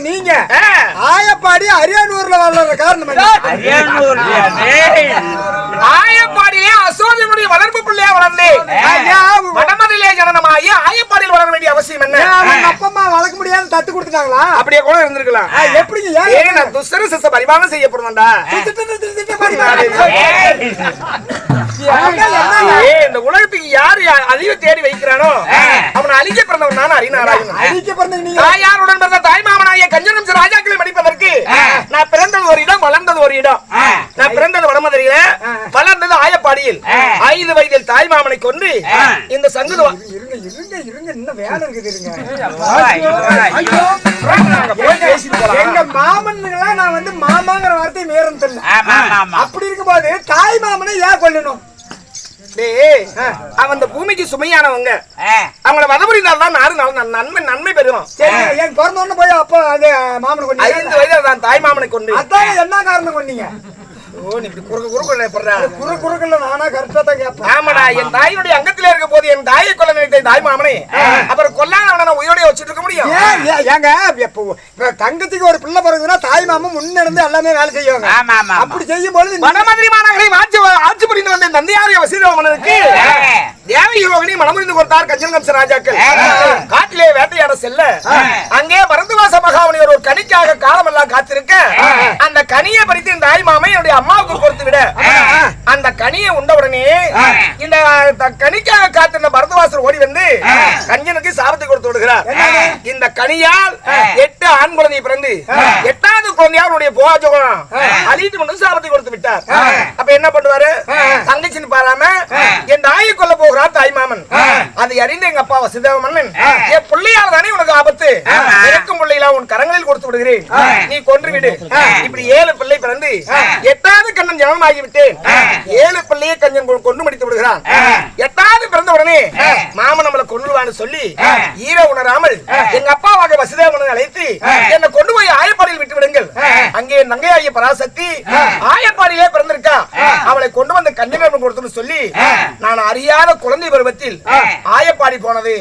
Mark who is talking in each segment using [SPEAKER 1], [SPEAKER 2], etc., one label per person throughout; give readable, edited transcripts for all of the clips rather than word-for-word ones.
[SPEAKER 1] நீங்க ஆயப்பாடி அரியானூர்ல வளர்ற காரணம்
[SPEAKER 2] ஆயப்பாடியிலே அசோகனுடைய வளர்ப்பு பிள்ளையா வளர்ந்து வடமதிலே ஜனனமாகி ஆயப்பாடியில் வளர வேண்டிய அவசியம் என்ன?
[SPEAKER 1] அப்பமா வளர்க்க முடியாது தத்து கொடுத்துட்டாங்களா?
[SPEAKER 2] அப்படியே கூட இருந்திருக்கலாம்.
[SPEAKER 1] எப்படிங்க
[SPEAKER 2] நான் துஷ்சர சிச பரிமாணம் செய்யப்படுறேன்டா. இந்த உலகத்துக்கு யாரு அழிவை தேடி வைக்கிறானோ அவனை அழிக்க பிறந்தவன் நான் அறிநாராயணன். தாயாருடன் பிறந்த தாய் மாமனாகிய கஞ்சனம்ச ராஜாக்களை மடிப்பதற்கு நான் பிறந்தது ஒரு இடம், வளர்ந்தது ஒரு இடம். நான் பிறந்தது வடமதுரையில, வளர்ந்தது ஆயப்பாடியில். 5 வயதில் தாய் மாமனை கொண்டு இந்த சங்குது
[SPEAKER 1] இன்னும் வேலை இருக்குது. எங்க மாமன்களா நான் வந்து மாமாங்கிற வார்த்தை மீறன்னு தெரியல. அப்படி இருக்கும்போது தாய் மாமனை ஏன் கொல்லணும்?
[SPEAKER 2] அவன் பூமிக்கு சுமையானவங்க, அவங்கள வதபுரிந்தால்தான் நாடு நன்மை பெறுவோம்.
[SPEAKER 1] என் பிறந்த போய் அப்ப அது மாமனை கொண்டு
[SPEAKER 2] 5 வயதில் தான் தாய் மாமனை கொண்டு.
[SPEAKER 1] அதான் என்ன காரணம் கொண்டீங்க?
[SPEAKER 2] என் தாயினுடைய அங்கத்திலே இருக்க போது என் தாயை கொல்ல நினைத்த தாய் மாமனை அப்புறம் கொல்லாத உயிரோட வச்சுட்டு இருக்க முடியும்?
[SPEAKER 1] தங்கத்துக்கு ஒரு பிள்ளை பிறகுனா தாய் மாமன் முன்னெடுந்து எல்லாமே வேலை செய்வாங்க. அப்படி செய்யும் பொழுது
[SPEAKER 2] வடமதுரை மாநகரை ஆட்சி புரிந்து வந்த தந்தையாரிய வசீரவனுக்கு தேவகி ரோகிணி மனமுறிந்து கொடுத்தார் கஞ்சனம்ச ராஜாக்கள். காட்டிலே வேட்டையாட செல்ல அங்கே பரந்துவாச மகாமுனி ஒரு கனிக்காக காலமெல்லாம் காத்திருக்க அந்த கனியை பறித்து இந்த தாய் மாமன் என்னுடைய அம்மாவுக்கு கொடுத்து விட அந்த கனியை உண்டவுடனே இந்த கனிக்காக காத்திருந்த பரதவாசர் ஓடி வந்து கஞ்சனுக்கு சாபத்தை கொடுத்து விடுகிறார். இந்த கனியால் 8 ஆண் குழந்தை பிறந்து 8வது குழந்தையா அவருடைய போஜகம் அழித்து கொண்டு சாபத்தை கொடுத்து விட்டார். அப்ப என்ன பண்ணுவாரு? தங்கச்சின்னு பாராம என் தாயை கொல்ல போகிறார் தாய் மாமன். அதை அறிந்த எங்க அப்பா வசுதேவ மன்னன், என் பிள்ளையால் தானே உனக்கு ஆபத்து, இருக்கும் பிள்ளைகளா உன் கரங்களில் கொடுத்து விடுகிறேன், நீ கொன்று விடு. இப்படி 7 பிள்ளை பிறந்து 8வது கண்ணன் ஜனனம் ஆகிவிட்டேன். 7 பிள்ளையை கஞ்சன் கொண்டு முடித்து விடுகிறான். 8வது பிறந்த உடனே மாமன் நம்மளை கொண்டுவான்னு சொல்லி ஈர உணராமல் எங்க அப்பாவாக வசுதேவனை அழைத்து என்னை கொண்டு போய் ஆயப்பாடியில் விட்டு விடுங்கள். அங்கே நங்கையாகிய பராசக்தி ஆயப்பாடியிலே பிறந்திருக்கா, அவளை கொண்டு வந்து கஞ்சன் கொடுத்துன்னு சொல்லி நான் அறியாத குழந்தை பருவத்தில் ஆயப்பாடி போனது.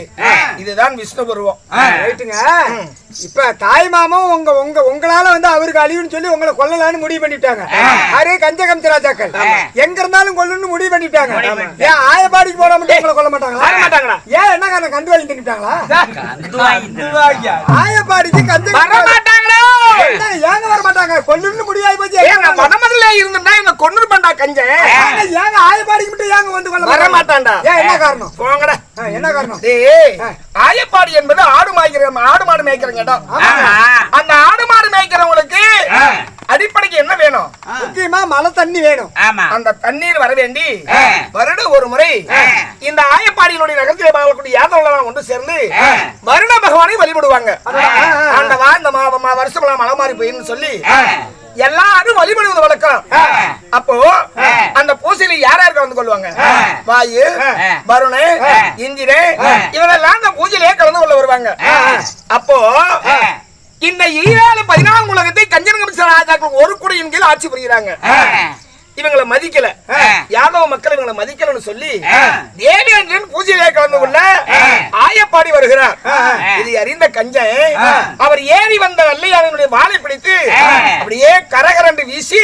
[SPEAKER 2] இதுதான் விஷ்ணு பருவம்.
[SPEAKER 1] இப்ப தாய் மாமும் உங்களால வந்து அவருக்கு அழிவுன்னு சொல்லி உங்களை கொல்லலான்னு முடிவு பண்ணிட்டாங்க. அரே கஞ்சகம்ச ராஜாக்கள் எங்க இருந்தாலும் கொல்லணும்னு முடிவு பண்ணிட்டாங்க. ஏன் ஆயப்பாடிக்கு போட மட்டும் உங்களை கொல்ல மாட்டாங்களா? ஏன் என்ன காரணம்? கண்டு வாங்கி திட்டாங்களா? ஆயப்பாடிக்கு கஞ்ச வர மாட்டாங்களா? ஏங்க வர மாட்டாங்க? கொல்லணும்னு முடிவாகி போச்சு.
[SPEAKER 2] வடமதுல இருந்தா என்ன கொண்டு பண்ணா கஞ்சன்?
[SPEAKER 1] ஏங்க ஆயப்பாடிக்கு மட்டும் ஏங்க வந்து கொல்ல
[SPEAKER 2] வர மாட்டான்டா?
[SPEAKER 1] ஏன் என்ன காரணம்?
[SPEAKER 2] போங்கடா.
[SPEAKER 1] என்ன காரணம்?
[SPEAKER 2] ஆயப்பாடி என்பது ஆடு மாடு மேய்க்கிற இடம். அந்த ஆடு மாடு மேய்க்கிறவங்களுக்கு அடிப்படைக்கு என்ன வேணும்?
[SPEAKER 1] முக்கியமா மழை தண்ணி வேணும்.
[SPEAKER 2] அந்த தண்ணீர் வர வேண்டி வருட ஒரு முறை இந்த ஆயப்பாடியினுடைய நகரத்திலே வாழக்கூடிய யாதவெல்லாம் ஒன்று சேர்ந்து வருண பகவானை வழிபடுவாங்க. அந்த வருஷம் மழை மாறி போயின்னு சொல்லி எல்லாரும் வழிபடுவது வழக்கம். அப்போ அந்த பூசையில யாராருக்கு வந்து கொள்வாங்க? வாயு, வருண, இந்திரே இவரெல்லாம் அந்த பூஜையிலே கலந்து கொள்ள வருவாங்க. அப்போ இந்த 14 உலகத்தை கஞ்சனம்ச ராஜாக்கள் ஒரு குடையின் கீழ் ஆட்சி புரிகிறாங்க. இவங்களை மதிக்கல, யாதவ மக்கள் இவங்களை மதிக்கலன்னு சொல்லி தேவேந்திரன் பூஜையிலே கலந்து கொள்ள ஆயப்பாடி வருகிறார். இது அறிந்த கஞ்சன் அவர் ஏறி வந்த வெள்ளையானுடைய வாளை பிடித்து அப்படியே கரகரண்டு வீசி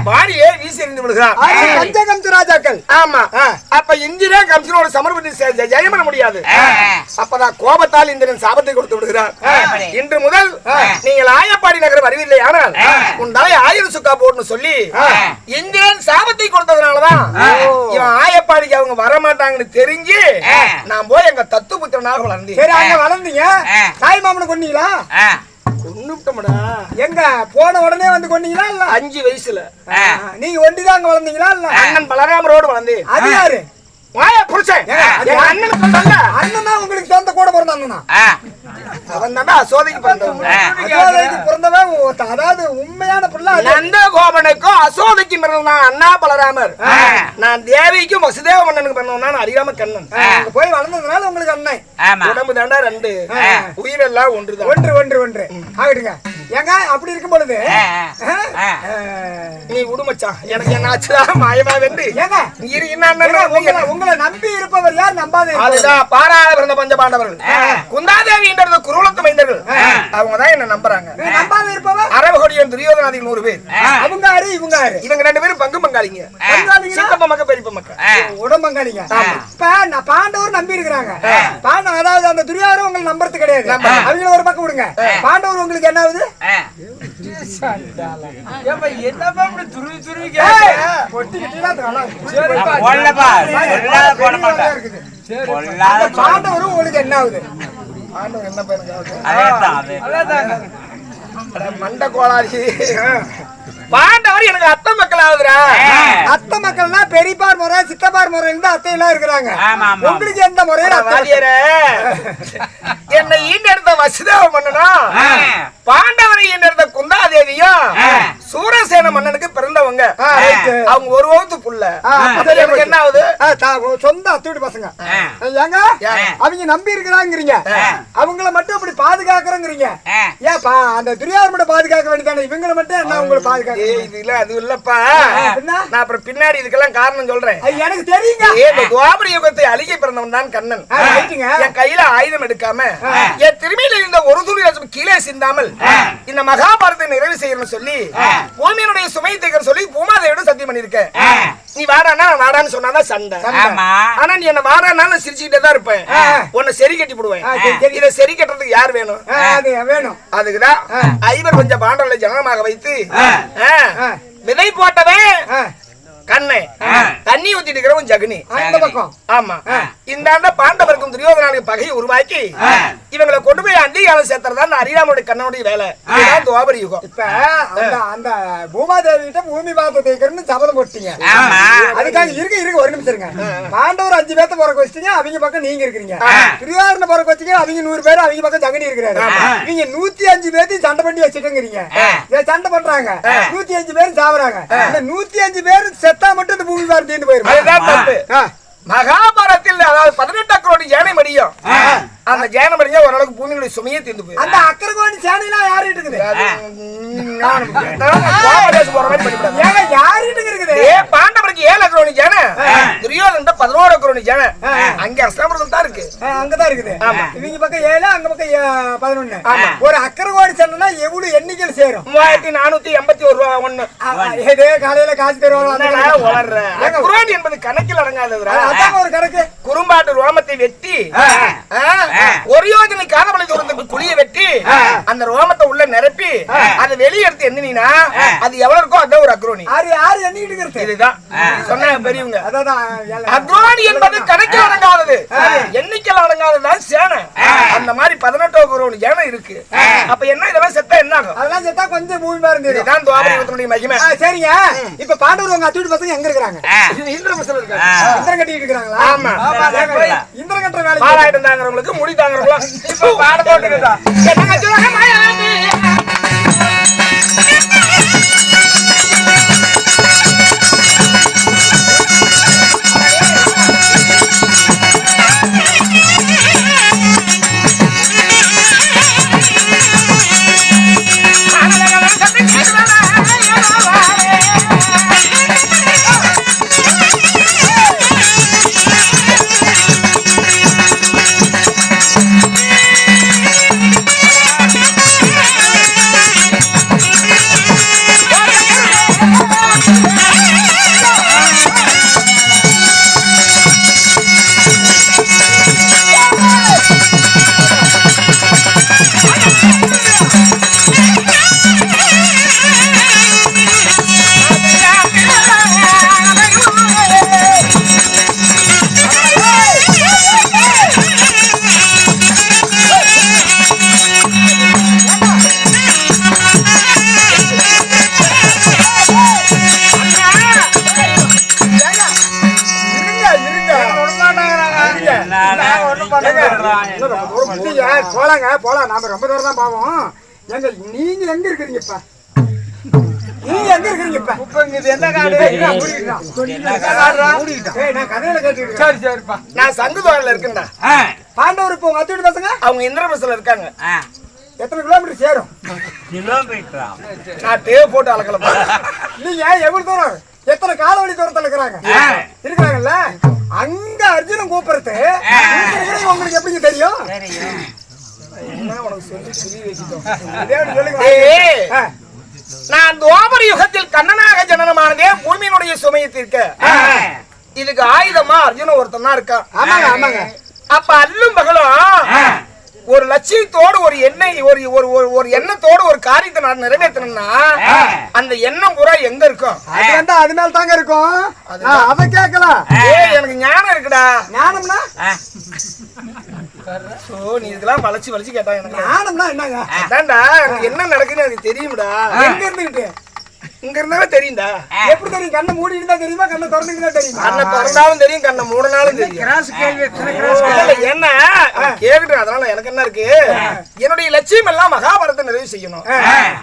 [SPEAKER 2] வாரியே வீசி எறிந்து விடுகிறார்
[SPEAKER 1] கஞ்சகம்ச ராஜாக்கள்.
[SPEAKER 2] ஆமா. அப்ப இந்திரே கம்சனோட சமர்ப்பணி ஜெயம் பண்ண முடியாது. அப்பதான் கோபத்தால் இந்திரன் சாபத்தை கொடுத்து விடுகிறார். இன்று முதல் நீங்கள் ஆயப்பாடி நகரம் அறிவில்லை, ஆனால் உன் தலை 1000 சுக்கா போட்டுன்னு சொல்லி இந்திரன் சாபத்தை கொடுத்ததுனாலதான் இவன் ஆயப்பாடிக்கு அவங்க வரமாட்டாங்கன்னு தெரிஞ்சு நான் போய் எங்க தத்து புத்திரனாக வளர்ந்தேன்.
[SPEAKER 1] சரி, அங்க வளர்ந்தீங்க. தாய் மாமனை கொன்னீங்களா?
[SPEAKER 2] கொன்னுட்டோம்டா.
[SPEAKER 1] எங்க போன உடனே வந்து கொன்னீங்களா? இல்ல
[SPEAKER 2] 5 வயசுல.
[SPEAKER 1] நீங்க ஒண்டிதான் அங்க வளர்ந்தீங்களா? இல்ல
[SPEAKER 2] அண்ணன் பலராமரோடு வளர்ந்தேன்.
[SPEAKER 1] அது யாரு?
[SPEAKER 2] அண்ணன்
[SPEAKER 1] உங்களுக்கு சொந்த கூட பிறந்த அண்ணனா?
[SPEAKER 2] அவன் தான் அசோதைக்கு
[SPEAKER 1] பிறந்தவன். அதாவது உண்மையான பிள்ளை
[SPEAKER 2] நந்த கோபனுக்கும் அசோதைக்கு பிறந்தான் அண்ணா பலராமர். நான் தேவிக்கும் வசுதேவ மன்னனுக்கு பிறந்தவன் அறியாம கண்ணன்.
[SPEAKER 1] போய் வளர்ந்ததுனால உங்களுக்கு அண்ணன்.
[SPEAKER 2] உடம்பு தாண்டா 2, உயிரெல்லாம் ஒன்றுதான்.
[SPEAKER 1] ஒன்று ஆகிடுங்க. ஏங்க அப்படி இருக்கும் பொழுது
[SPEAKER 2] நீ விடுமச்சான் எனக்கு என்ன ஆச்சுடா மாயமா வென்று
[SPEAKER 1] ஏங்க
[SPEAKER 2] இரு என்ன
[SPEAKER 1] உங்களை நம்பி இருப்பவர் யார் நம்பாத
[SPEAKER 2] அதுதான் பாராள பிறந்த பஞ்ச பாண்டவர்கள் குந்தாதேவின்றது குருகுலத்து மைந்தர்கள் அவங்க தான் என்ன நம்புறாங்க
[SPEAKER 1] நம்பாத இருப்பவர்
[SPEAKER 2] அரவகொடியன் துரியோதனாதிகள் 100 பேர்
[SPEAKER 1] அவங்க யாரு இவங்க யாரு
[SPEAKER 2] இவங்க 2 பேரும் பங்கு பங்காளிங்க சித்தப்ப மக்க பெரியப்ப மக்க
[SPEAKER 1] உடம்பங்காளிங்க இப்ப நான் பாண்டவர் நம்பி இருக்கிறாங்க பாண்டவர் அதாவது அந்த துரியோதனன் உங்களை நம்புறது கிடையாது அவங்க ஒரு பக்கம் விடுங்க பாண்டவர் உங்களுக்கு என்ன ஆகுது பாண்டவரும் உங்களுக்கு என்ன ஆகுது
[SPEAKER 2] என்ன மண்ட கோளாரி பாண்டவர் எனக்கு அத்தை மக்கள் ஆகுதுரா
[SPEAKER 1] அத்தை மக்கள்னா பெரியப்பார் முறை சித்தப்பார் முறை அத்தை எல்லாம் இருக்கிறாங்க உங்களுக்கு எந்த முறையில
[SPEAKER 2] என்னை ஈண்டெடுத்த வசுதேவ மன்னனும் பாண்டவரை ஈண்டெடுத்த குந்தாதேவியும் சூரசேன மன்னனுக்கு பிறந்தவங்க அவங்க ஒரு வகுத்து புள்ள என்ன ஆகுது
[SPEAKER 1] சொந்த அத்தோடி பசங்க ஏங்க அவங்க நம்பி இருக்கிறாங்கிறீங்க அவங்கள மட்டும் அப்படி பாதுகாக்கிறேங்கிறீங்க ஏன் அந்த துரியோதனனை பாதுகாக்க வேண்டியதானே இவங்களை மட்டும் என்ன உங்களை பாதுகாக்க
[SPEAKER 2] இது இல்ல அது இல்லப்பா நான் அப்புறம் பின்னாடி இதுக்கெல்லாம் காரணம் சொல்றேன்
[SPEAKER 1] எனக்கு தெரியுங்க
[SPEAKER 2] துவாபர யுகத்தை அழிக்க பிறந்தவன் தான் கண்ணன் என் கையில ஆயுதம் எடுக்காம என் திரும்பியில இருந்த ஒரு துளி ரசம் கீழே சிந்தாமல் இந்த மகாபாரத்தை நிறைவு செய்யணும்னு சொல்லி பூமியினுடைய சுமை தீர்க்க சொல்லி பூமாதேவியோட சத்தியம் பண்ணிருக்கேன் நீ வாடானா நான் வாடான்னு சொன்னாதான் சண்டை ஆனா நீ என்ன வாடானா நான் சிரிச்சுக்கிட்டே தான் இருப்பேன் உன்னை சரி கட்டி போடுவேன் இதை சரி கட்டுறதுக்கு யார் வேணும்
[SPEAKER 1] வேணும்
[SPEAKER 2] அதுக்குதான் ஐவர் கொஞ்சம் பாண்டவர்களை ஜனனமாக வைத்து விதை போட்டவன் கண்ணை தண்ணி ஊத்திட்டு இருக்கிறவன் ஜகுனி ஆமா இந்த ஆண்ட பாண்டவருக்கும் துரியோதனாவுக்கு பகையை உருவாக்கி இவங்களை கொண்டு போய் அந்திகாலம் சேர்த்துறதா அரிராமனுடைய கண்ணனுடைய வேலை துவாபர யுகம்
[SPEAKER 1] இப்ப அந்த பூமாதேவி கிட்ட பூமி பாப்ப தேய்க்கிறன்னு சபதம் போட்டீங்க அதுக்காக இருக்க ஒரு நிமிஷம் இருங்க பாண்டவர் 5 பேர்த்த பிறக்க வச்சிட்டீங்க அவங்க பக்கம் நீங்க இருக்கிறீங்க துரியோதன பிறக்க வச்சீங்க அவங்க 100 பேர் அவங்க பக்கம் ஜகனி இருக்கிறாரு நீங்க 105 பேர்த்தையும் சண்டை பண்ணி வச்சுட்டேங்கிறீங்க சண்டை பண்றாங்க 105 பேரும் சாவறாங்க இந்த 105 பேர் செத்தா மட்டும் இந்த பூமி பாரம் தீர்ந்து போயிரும்
[SPEAKER 2] மகாபாரத்தில் அதாவது 18 அக்கரோடி ஜேனை மடியும் அந்த ஜேனை மடிஞ்சா ஓரளவுக்கு பூமியுடைய சுமையே தீர்ந்து போயிடும்
[SPEAKER 1] அந்த அக்கரகோடி சேனைலாம் யாரு இருக்குது
[SPEAKER 2] பாண்டவருக்கு 7 அக்கரோடி ஜேனை துரியோதன 11 அக்கரோடி ஜேனை அங்க அஸ்தாபுரத்தில் தான் இருக்கு
[SPEAKER 1] அங்கதான் இருக்குது இவங்க பக்கம் 7 அங்க பக்கம் 11 ஒரு அக்கரகோடி சேனைனா எவ்வளவு எண்ணிக்கையில் சேரும்
[SPEAKER 2] 3481
[SPEAKER 1] ஏதே காலையில காசு தருவாங்க
[SPEAKER 2] என்பது கணக்கில் அடங்காததுரா
[SPEAKER 1] ஒரு கணக்கு
[SPEAKER 2] குறும்பாட்டு ரோமத்தை வெட்டி ஒரு யோஜனை காதமலை தூரத்துக்கு குழிய வெட்டி அந்த ரோமத்தை உள்ள நிரப்பி அதை வெளியே எடுத்து எண்ணினா அது எவ்வளவு இருக்கோ அதான் ஒரு அக்ரோனி இதுதான் சொன்னாங்க பெரியவங்க அக்ரோனி என்பது கணக்கில் அடங்காதது எண்ணிக்கையில் அடங்காததுதான் சேனை அந்த மாதிரி 18 அக்ரோனி சேனை இருக்கு அப்ப என்ன இதெல்லாம் செத்தா என்ன ஆகும்
[SPEAKER 1] அதெல்லாம் செத்தா கொஞ்சம் பூமி பாருங்க
[SPEAKER 2] இதுதான் துவாபர யுகத்தினுடைய மகிமை
[SPEAKER 1] சரிங்க இப்ப பாண்டவர் உங்க அத்தூடி பசங்க எங்க இருக்காங்க இந்திரபுரத்துல இருக்காங்க இந்திரன் கட்டிட்டு இருக்காங்களா ஆமா இந்திரன் கட்டுற வேலை
[SPEAKER 2] பாலாயிட்டு இருந்தாங்கிறவங்களுக்கு முடி தாங்கிறவங்களும் இப்ப பாட போட்டுக்கிட்டா
[SPEAKER 1] போலாம் நாம ரொம்ப தூரம் தான் பாவோம் எங்க நீங்க எங்க இருக்கிறீங்க இப்ப நீங்க எங்க இருக்கீங்க இப்ப இது என்ன காடு நான் கதையில கேட்டுக்கிறேன் சரி சரிப்பா நான் சங்குதோரல இருக்கேன்டா பாண்டவர் இப்போ உங்க அத்தோட பசங்க அவங்க இந்திரபிரசல இருக்காங்க எத்தனை கிலோமீட்டர் சேரும்?
[SPEAKER 3] கிலோமீட்டரா?
[SPEAKER 2] நான் டேவ் போட்டு அளக்கலப்பா.
[SPEAKER 1] நீங்க எவ்வளவு தூரம், எத்தனை கால வழி தூரத்துல இருக்கிறாங்கல்ல, அங்க அர்ஜுனன் கூப்பிடுறது உங்களுக்கு எப்படிங்க தெரியும்?
[SPEAKER 2] என்ன உனக்கு சொல்லி புரிய வச்சுட்டோம்.
[SPEAKER 1] அதே சொல்லுங்க.
[SPEAKER 2] ஏய், நான் துவாபர யுகத்தில் கண்ணனாக ஜனனமானதே பூமியினுடைய சுமையை தீர்க்க. இதுக்கு ஆயுதமா அர்ஜுனன் ஒருத்தன் தான் இருக்கான்.
[SPEAKER 1] ஆமாங்க ஆமாங்க.
[SPEAKER 2] அப்ப அல்லும் பகலும் ஒரு லட்சியத்தோடு ஒரு எண்ணெய் ஒரு எண்ணத்தோடு ஒரு காரியத்தை நான் நிறைவேற்றணும்னா அந்த எண்ணம் பூரா எங்க இருக்கும்?
[SPEAKER 1] அது மேல தாங்க இருக்கும். அத கேட்கலாம்.
[SPEAKER 2] எனக்கு ஞானம் இருக்குடா.
[SPEAKER 1] ஞானம்னா
[SPEAKER 2] நீ இதெல்லாம் வளைச்சு கேட்டா எனக்கு
[SPEAKER 1] ஞானம்னா என்னங்க?
[SPEAKER 2] அதான்டா எனக்கு என்ன நடக்குன்னு எனக்கு தெரியும்டா.
[SPEAKER 1] எங்க இருந்துகிட்டு?
[SPEAKER 2] இங்க இருந்தாவே தெரியும்டா.
[SPEAKER 1] எப்படி தெரியும்? கண்ணை மூடி இருந்தா தெரியுமா, கண்ணை திறந்துக்கிட்டா தெரியுமா?
[SPEAKER 2] கண்ணை திறந்தாலும் தெரியும், கண்ணை மூடினாலும் தெரியும். என்ன கேக்குறேன், அதனால எனக்கு என்ன இருக்கு, என்னுடைய லட்சியம் எல்லாம் மகாபாரதத்தை நிறைவு செய்யணும்.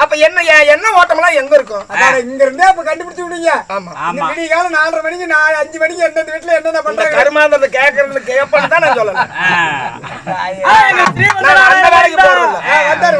[SPEAKER 2] அப்ப என்ன ஓட்டம் எல்லாம் எங்க இருக்கும்?
[SPEAKER 1] இங்க இருந்தே அப்ப கண்டுபிடிச்சு விடுங்க.
[SPEAKER 2] ஆமா,
[SPEAKER 1] விடிய காலம் 4:30 மணிக்கு 5 மணிக்கு எந்தெந்த வீட்டுல என்னென்ன பண்றாங்க
[SPEAKER 2] கருமாந்தத்தை கேட்கறது கேட்பேன்னு தான் நான் சொல்லல. நான் அந்த வேலைக்கு போறேன்.
[SPEAKER 1] வந்தாரு